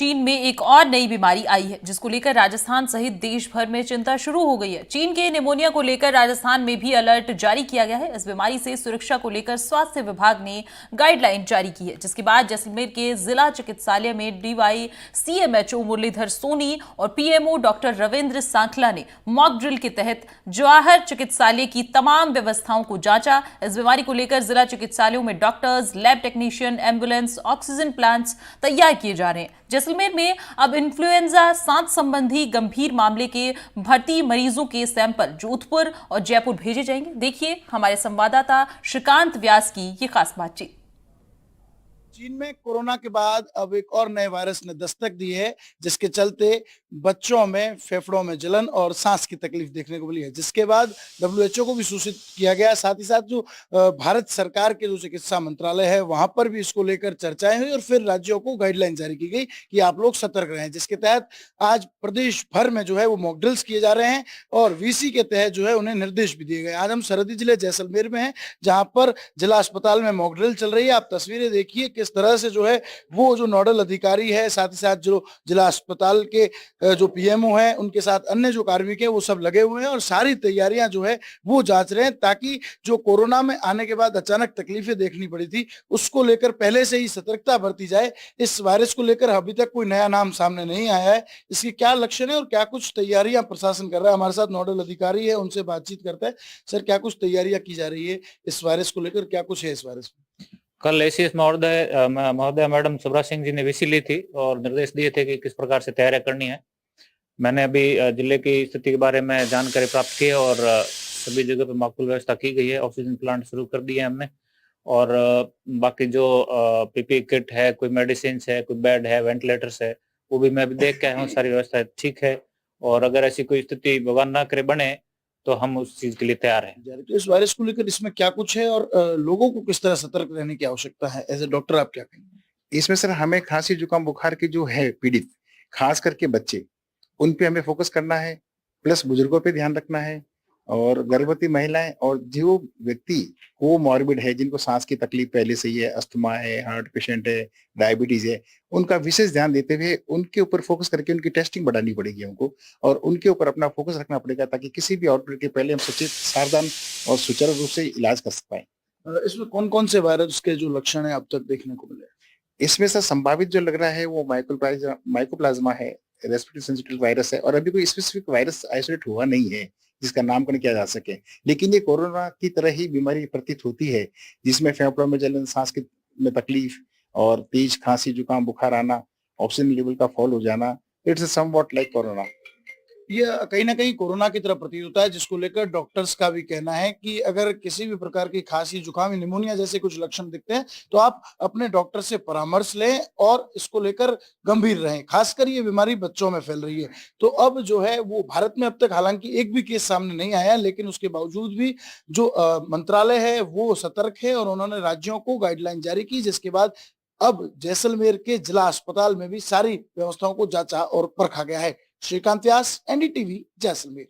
चीन में एक और नई बीमारी आई है जिसको लेकर राजस्थान सहित देश भर में चिंता शुरू हो गई है। चीन के निमोनिया को लेकर राजस्थान में भी अलर्ट जारी किया गया है। इस बीमारी से सुरक्षा को लेकर स्वास्थ्य विभाग ने गाइडलाइन जारी की है, जिसके बाद जैसलमेर के जिला चिकित्सालय में DYCMHO मुरलीधर सोनी और PMO डॉक्टर रविंद्र सांखला ने मॉक ड्रिल के तहत जवाहर चिकित्सालय की तमाम व्यवस्थाओं को जांचा। इस बीमारी को लेकर जिला चिकित्सालयों में doctors, lab technician, ambulance, oxygen plants तैयार किए जा रहे हैं। जैसलमेर में अब इन्फ्लुएंजा सांस संबंधी गंभीर मामले के भर्ती मरीजों के सैंपल जोधपुर और जयपुर भेजे जाएंगे। देखिए हमारे संवाददाता श्रीकांत व्यास की ये खास बातचीत। चीन में कोरोना के बाद अब एक और नए वायरस ने दस्तक दी है, जिसके चलते बच्चों में फेफड़ों में जलन और सांस की तकलीफ देखने को मिली है, जिसके बाद WHO को भी सूचित किया गया। साथ ही साथ जो भारत सरकार के जो चिकित्सा मंत्रालय है वहां पर भी इसको लेकर चर्चाएं हुई और फिर राज्यों को गाइडलाइन जारी की गई कि आप लोग सतर्क रहें, जिसके तहत आज प्रदेश भर में जो है वो मॉक ड्रिल्स किए जा रहे हैं और VC के तहत जो है उन्हें निर्देश भी दिए गए। आज हम सरहदी जिले जैसलमेर में हैं, जहां पर जिला अस्पताल में मॉक ड्रिल चल रही है। आप तस्वीरें देखिए किस तरह से जो है वो जो नोडल अधिकारी है, साथ ही साथ जो जिला अस्पताल के जो PMO है, उनके साथ अन्य जो कार्मिक है वो सब लगे हुए हैं और सारी तैयारियां जो है वो जांच रहे हैं, ताकि जो कोरोना में आने के बाद अचानक तकलीफें देखनी पड़ी थी उसको लेकर पहले से ही सतर्कता बरती जाए। इस वायरस को लेकर अभी तक कोई नया नाम सामने नहीं आया है। इसके क्या लक्षण है और क्या कुछ तैयारियां प्रशासन कर रहा है, हमारे साथ नोडल अधिकारी है, उनसे बातचीत करते हैं। सर, क्या कुछ तैयारियां की जा रही है इस वायरस को लेकर, क्या कुछ है इस वायरस में? कल ACS महोदय मैडम सुब्रा सिंह जी ने VC ली थी और निर्देश दिए थे कि किस प्रकार से तैयारियां करनी है। मैंने अभी जिले की स्थिति के बारे में जानकारी प्राप्त की है और सभी जगह पे माकूल व्यवस्था की गई है। ऑक्सीजन प्लांट शुरू कर दिए हैं हमने और बाकी जो PPE किट है, कोई मेडिसिन है, कोई बेड है, वेंटिलेटर्स है, वो भी मैं अभी देख के आया हूँ। सारी व्यवस्था ठीक है और अगर ऐसी कोई स्थिति भगवान ना करे बने तो हम उस चीज के लिए तैयार हैं। तो इस वायरस को लेकर इसमें क्या कुछ है और लोगों को किस तरह सतर्क रहने की आवश्यकता है? एज ए डॉक्टर आप क्या कहेंगे? इसमें सर हमें खांसी जुकाम बुखार के जो है पीड़ित, खास करके बच्चे, उन पे हमें फोकस करना है, प्लस बुजुर्गों पे ध्यान रखना है और गर्भवती महिलाएं और जो व्यक्ति कोमॉर्बिड है, जिनको सांस की तकलीफ पहले से ही है, अस्थमा है, हार्ट पेशेंट है, डायबिटीज है, उनका विशेष ध्यान देते हुए उनके ऊपर फोकस करके उनकी टेस्टिंग बढ़ानी पड़ेगी हमको और उनके ऊपर अपना फोकस रखना पड़ेगा, ताकि किसी भी आउटब्रेक के पहले हम सचेत, सावधान और सुचारू रूप से इलाज कर पाए। इसमें कौन कौन से वायरस के जो लक्षण है अब तक देखने को मिले? इसमें से संभावित जो लग रहा है वो माइकोप्लाज्मा है, रेस्पिरेटरी सेंसिटिव वायरस है और अभी कोई स्पेसिफिक वायरस आइसोलेट हुआ नहीं है जिसका नामकरण किया जा सके। लेकिन ये कोरोना की तरह ही बीमारी प्रतीत होती है, जिसमें फेफड़ों में जलन, सांस की में तकलीफ और तेज खांसी, जुकाम, बुखार आना, ऑक्सीजन लेवल का फॉल हो जाना। It's somewhat like corona. ये कहीं ना कहीं कोरोना की तरह प्रतीत होता है, जिसको लेकर डॉक्टर्स का भी कहना है कि अगर किसी भी प्रकार की खांसी, जुकाम, निमोनिया जैसे कुछ लक्षण दिखते हैं तो आप अपने डॉक्टर से परामर्श लें और इसको लेकर गंभीर रहें। खासकर ये बीमारी बच्चों में फैल रही है। तो अब जो है वो भारत में अब तक हालांकि एक भी केस सामने नहीं आया, लेकिन उसके बावजूद भी जो मंत्रालय है वो सतर्क है और उन्होंने राज्यों को गाइडलाइन जारी की, जिसके बाद अब जैसलमेर के जिला अस्पताल में भी सारी व्यवस्थाओं को जांचा और परखा गया है। श्रीकांत व्यास, NDTV, जैसलमेर।